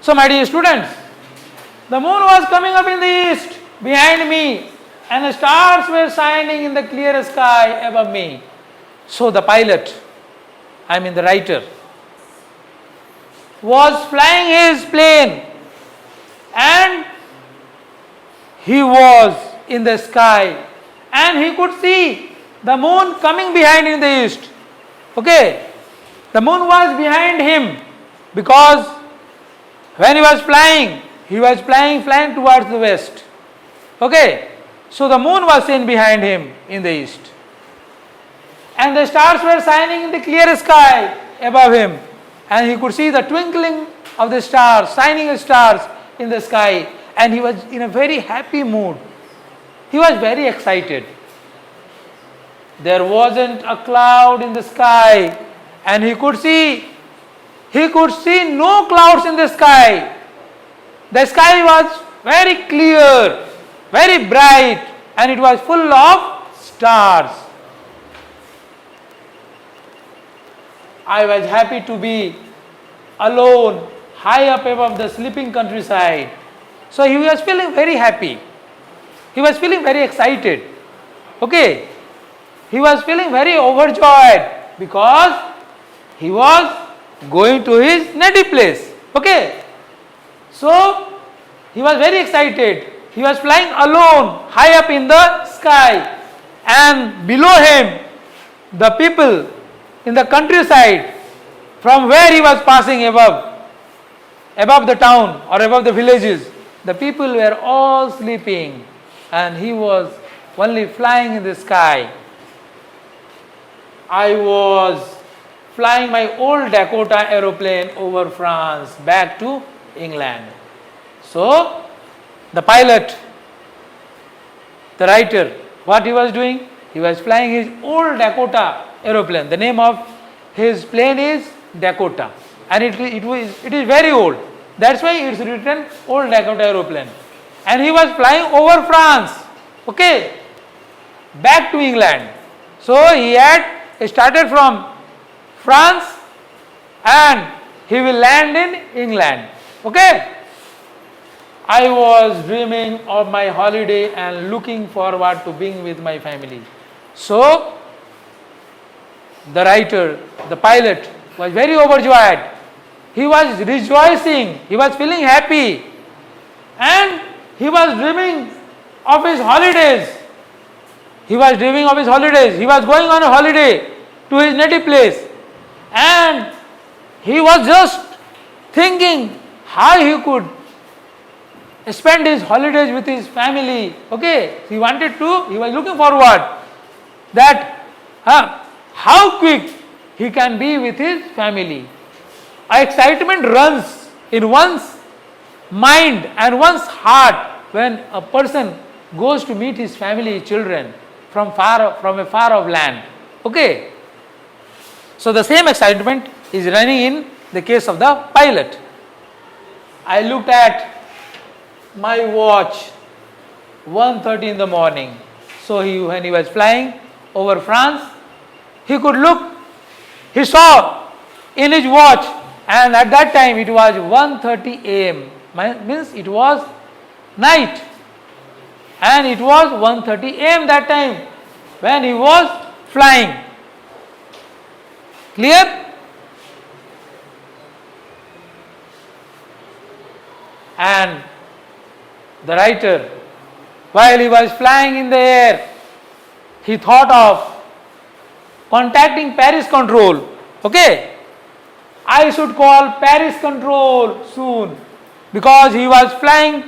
So my dear students, the moon was coming up in the east behind me and the stars were shining in the clear sky above me. So the pilot, the writer, was flying his plane and he was in the sky and he could see the moon coming behind in the east. Okay, the moon was behind him because when he was flying towards the west. Okay, so the moon was seen behind him in the east and the stars were shining in the clear sky above him and he could see the twinkling of the stars, shining stars in the sky, and he was in a very happy mood. He was very excited. There wasn't a cloud in the sky and he could see no clouds in the sky. The sky was very clear, very bright, and it was full of stars. I was happy to be alone, high up above the sleeping countryside. So he was feeling very happy. He was feeling very excited. Okay. He was feeling very overjoyed because he was going to his native place. Okay. So he was very excited. He was flying alone, high up in the sky, and below him the people in the countryside from where he was passing above the town or above the villages, the people were all sleeping and he was only flying in the sky. I was flying my old Dakota aeroplane over France back to England. So the pilot, the writer, what he was doing? He was flying his old Dakota aeroplane. The name of his plane is Dakota and it is very old. That's why it's written old Dakota aeroplane. And he was flying over France, okay, back to England. So he had started from France and he will land in England, okay. I was dreaming of my holiday and looking forward to being with my family. So the writer, the pilot, was very overjoyed. He was rejoicing, he was feeling happy, and he was dreaming of his holidays. He was dreaming of his holidays. He was going on a holiday to his native place and he was just thinking how he could spend his holidays with his family. Okay, he was looking forward that how quick he can be with his family. Excitement runs in one's mind and one's heart when a person goes to meet his family, children from a far off land. Okay. So the same excitement is running in the case of the pilot. I looked at my watch, 1:30 in the morning. So when he was flying over France, he saw in his watch, and at that time it was 1:30 a.m. Means it was night, and it was 1:30 a.m. that time when he was flying. Clear? And the writer, while he was flying in the air, he thought of contacting Paris control. Okay, I should call Paris control soon because he was flying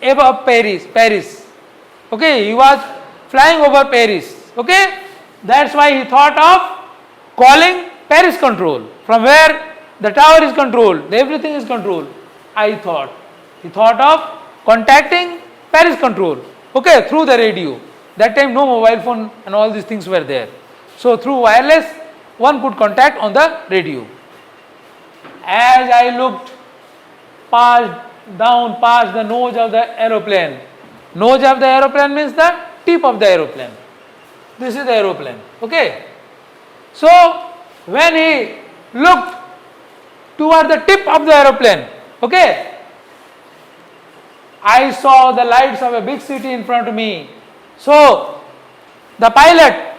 above Paris. Okay, he was flying over Paris. Okay, that's why he thought of calling Paris control, from where the tower is controlled, everything is controlled. He thought of contacting Paris control, okay, through the radio. That time no mobile phone and all these things were there. So through wireless one could contact on the radio. As I looked past the nose of the aeroplane. Nose of the aeroplane means the tip of the aeroplane. This is the aeroplane, okay. So when he looked toward the tip of the aeroplane, okay, I saw the lights of a big city in front of me. So, the pilot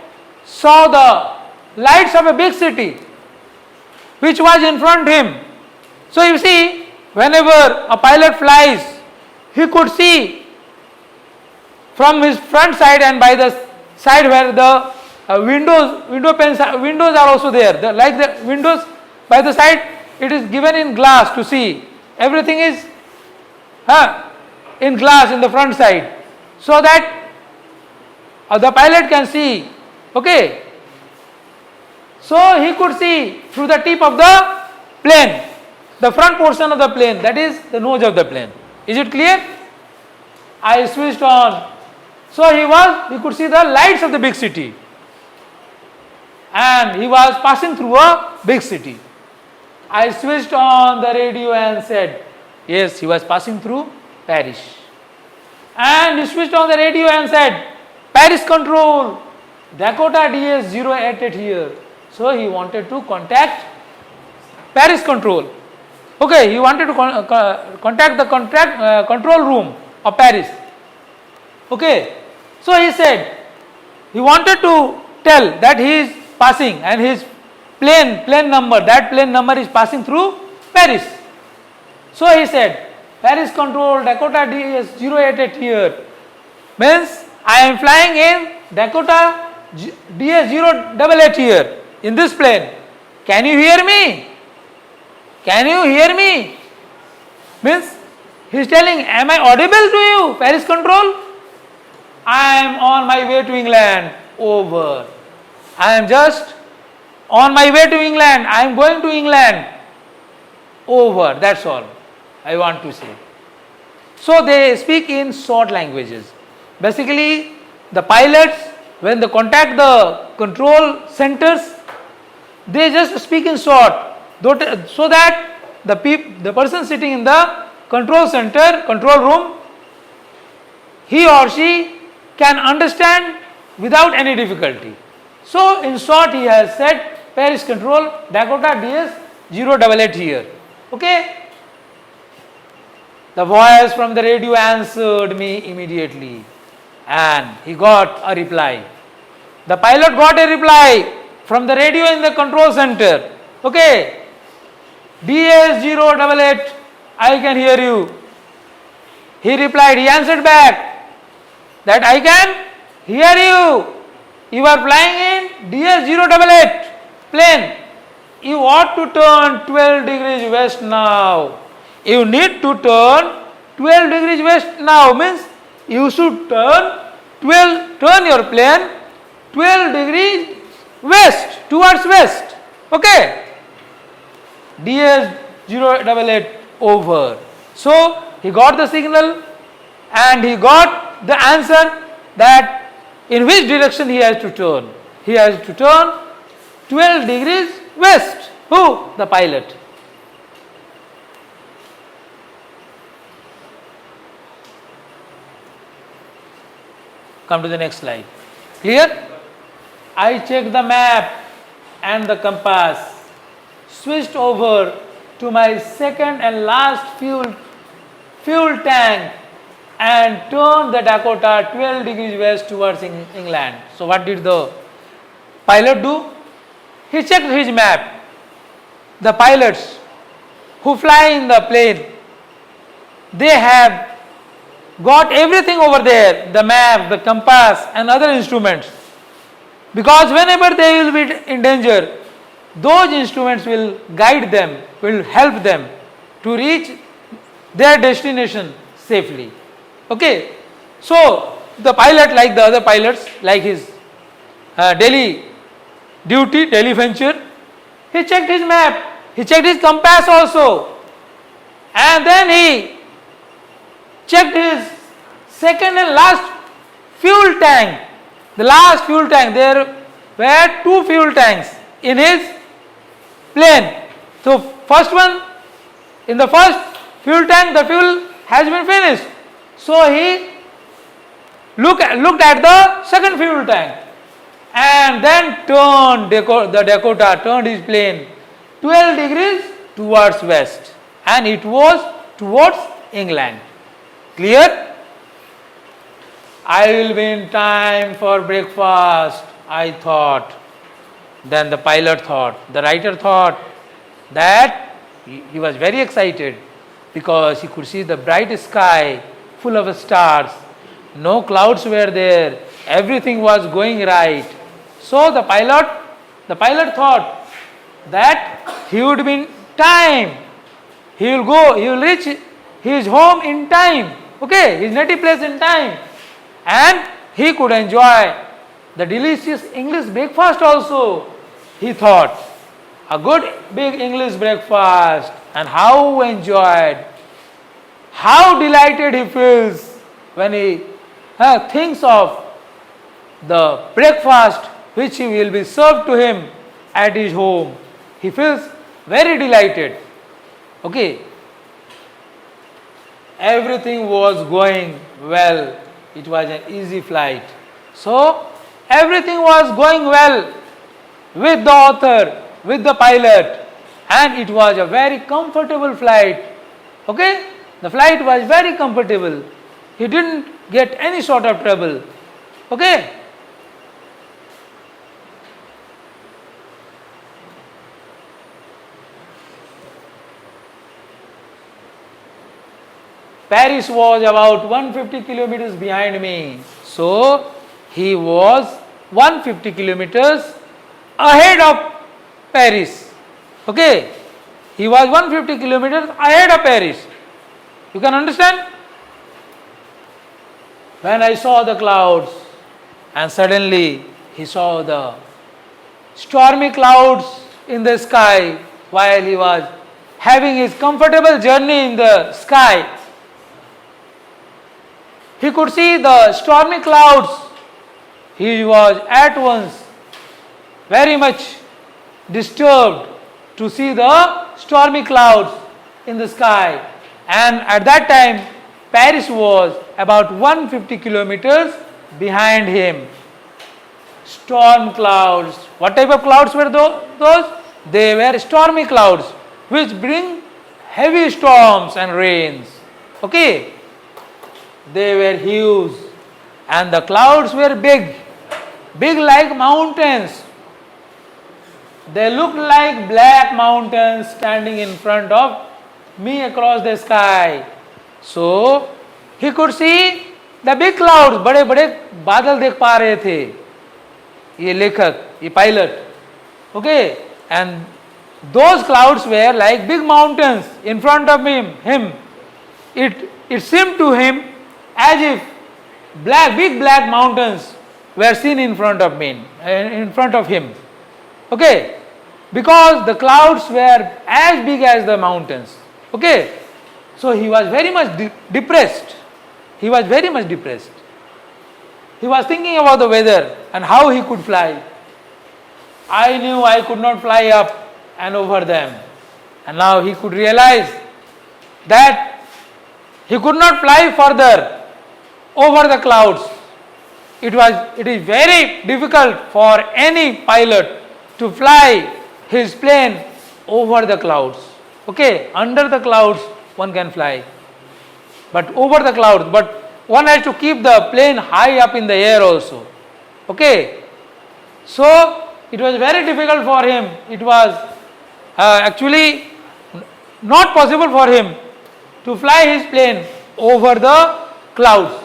saw the lights of a big city which was in front of him. So, you see, whenever a pilot flies, he could see from his front side and by the side where the windows are also there. Like the windows by the side, it is given in glass to see. Everything is in glass in the front side, so that the pilot can see. Okay. So he could see through the tip of the plane, the front portion of the plane, that is the nose of the plane. Is it clear? I switched on. So he could see the lights of the big city. And he was passing through a big city. I switched on the radio and said, yes, he was passing through Paris. And he switched on the radio and said, Paris control, Dakota DS 088 here. So he wanted to contact Paris control. Okay, he wanted to contact the control room of Paris. Okay, so he said, he wanted to tell that he is passing and his plane number is passing through Paris. So he said, Paris control, Dakota DS 088 here. Means I am flying in Dakota DS 088 here in this plane. Can you hear me? Can you hear me? Means he is telling, am I audible to you, Paris control? I am on my way to England. Over. I am just on my way to England. I am going to England. Over. That's all I want to say. So they speak in short languages. Basically, the pilots, when they contact the control centers, they just speak in short, so that the person sitting in the control center, control room, he or she can understand without any difficulty. So in short, he has said Paris control, Dakota DS 088 here. Okay. The voice from the radio answered me immediately and he got a reply. The pilot got a reply from the radio in the control center. Okay. DS 088, I can hear you. He replied, he answered back that I can hear you. You are flying in DS 088 plane. You ought to turn 12 degrees west now. You need to turn 12 degrees west now. Means you should turn your plane 12 degrees west, towards west. Okay. DS 088 over. So he got the signal and he got the answer that in which direction he has to turn. He has to turn 12 degrees west. Who? The pilot. Come to the next slide. Clear? I checked the map and the compass, switched over to my second and last fuel tank and turned the Dakota 12 degrees west towards England. So what did the pilot do? He checked his map. The pilots who fly in the plane, they have got everything over there, the map, the compass and other instruments. Because whenever they will be in danger, those instruments will guide them, will help them to reach their destination safely. Okay. So the pilot, like the other pilots, like his daily duty, daily venture, he checked his map, he checked his compass also, and then he checked his second and last fuel tank. The last fuel tank, there were 2 fuel tanks in his plane. So first one, in the first fuel tank, the fuel has been finished. So he looked at the second fuel tank and then turned the Dakota, turned his plane 12 degrees towards west, and it was towards England. Clear? I will be in time for breakfast, I thought. Then the pilot thought, the writer thought that he was very excited because he could see the bright sky full of stars. No clouds were there. Everything was going right. So the pilot thought that he would be in time. He will reach his home in time. Okay, his native place in time. And he could enjoy the delicious English breakfast also. He thought, a good big English breakfast, and how enjoyed, how delighted he feels when he thinks of the breakfast which will be served to him at his home. He feels very delighted. Okay. Everything was going well. It was an easy flight. So, everything was going well with the author, with the pilot, and it was a very comfortable flight. Okay? The flight was very comfortable. He didn't get any sort of trouble. Okay? Paris was about 150 kilometers behind me. So, he was 150 kilometers ahead of Paris. Okay? He was 150 kilometers ahead of Paris. You can understand? When I saw the clouds, and suddenly he saw the stormy clouds in the sky while he was having his comfortable journey in the sky. He could see the stormy clouds. He was at once very much disturbed to see the stormy clouds in the sky. And at that time, Paris was about 150 kilometers behind him. Storm clouds. What type of clouds were those? They were stormy clouds which bring heavy storms and rains. Okay? They were huge and the clouds were big like mountains. They looked like black mountains standing in front of me across the sky. So he could see the big clouds. बड़े बड़े बादल देख पा रहे थे ये लेखक, ये pilot. Okay, and those clouds were like big mountains in front of him. It seemed to him as if big black mountains were seen in front of him. Okay, because the clouds were as big as the mountains. Okay, so he was very much depressed. He was very much depressed. He was thinking about the weather and how he could fly. I knew I could not fly up and over them. And now he could realize that he could not fly further over the clouds. It is very difficult for any pilot to fly his plane over the clouds. Okay, under the clouds one can fly, but over the clouds, but one has to keep the plane high up in the air also. Okay, so it was very difficult for him. It was actually not possible for him to fly his plane over the clouds,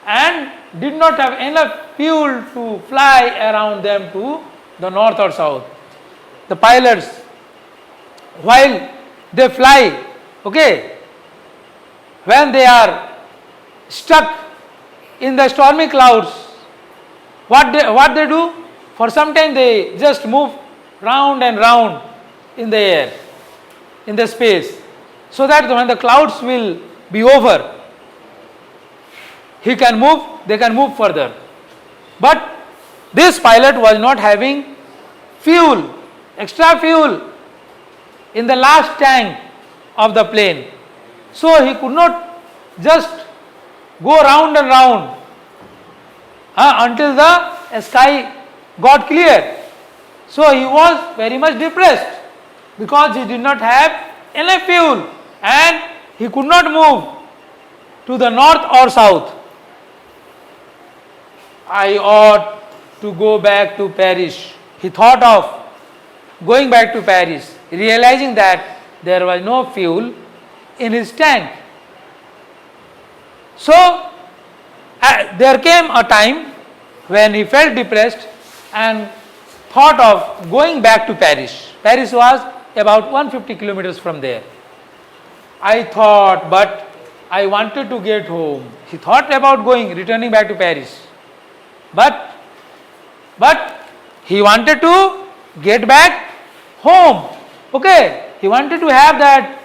and did not have enough fuel to fly around them to the north or south. The pilots, while they fly, okay, when they are stuck in the stormy clouds, what they do? For some time they just move round and round in the air, in the space, so that when the clouds will be over, they can move further. But this pilot was not having fuel, extra fuel in the last tank of the plane. So he could not just go round and round until the sky got clear. So he was very much depressed because he did not have enough fuel and he could not move to the north or south? I ought to go back to Paris. He thought of going back to Paris, realizing that there was no fuel in his tank. So, there came a time when he felt depressed and thought of going back to Paris. Paris was about 150 kilometers from there. I thought, but I wanted to get home. He thought about returning back to Paris. But he wanted to get back home. Okay, he wanted to have that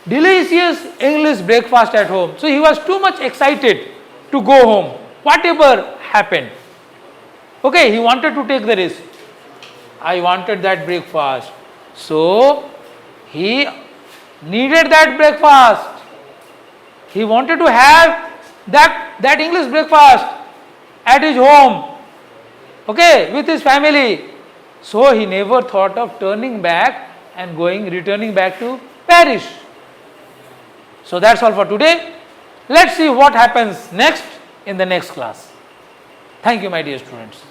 delicious English breakfast at home. So he was too much excited to go home, whatever happened. Okay, he wanted to take the risk. I wanted that breakfast. So he needed that breakfast. He wanted to have that English breakfast at his home, okay, with his family. So he never thought of turning back and returning back to Paris. So that's all for today. Let's see what happens next in the next class. Thank you, my dear students.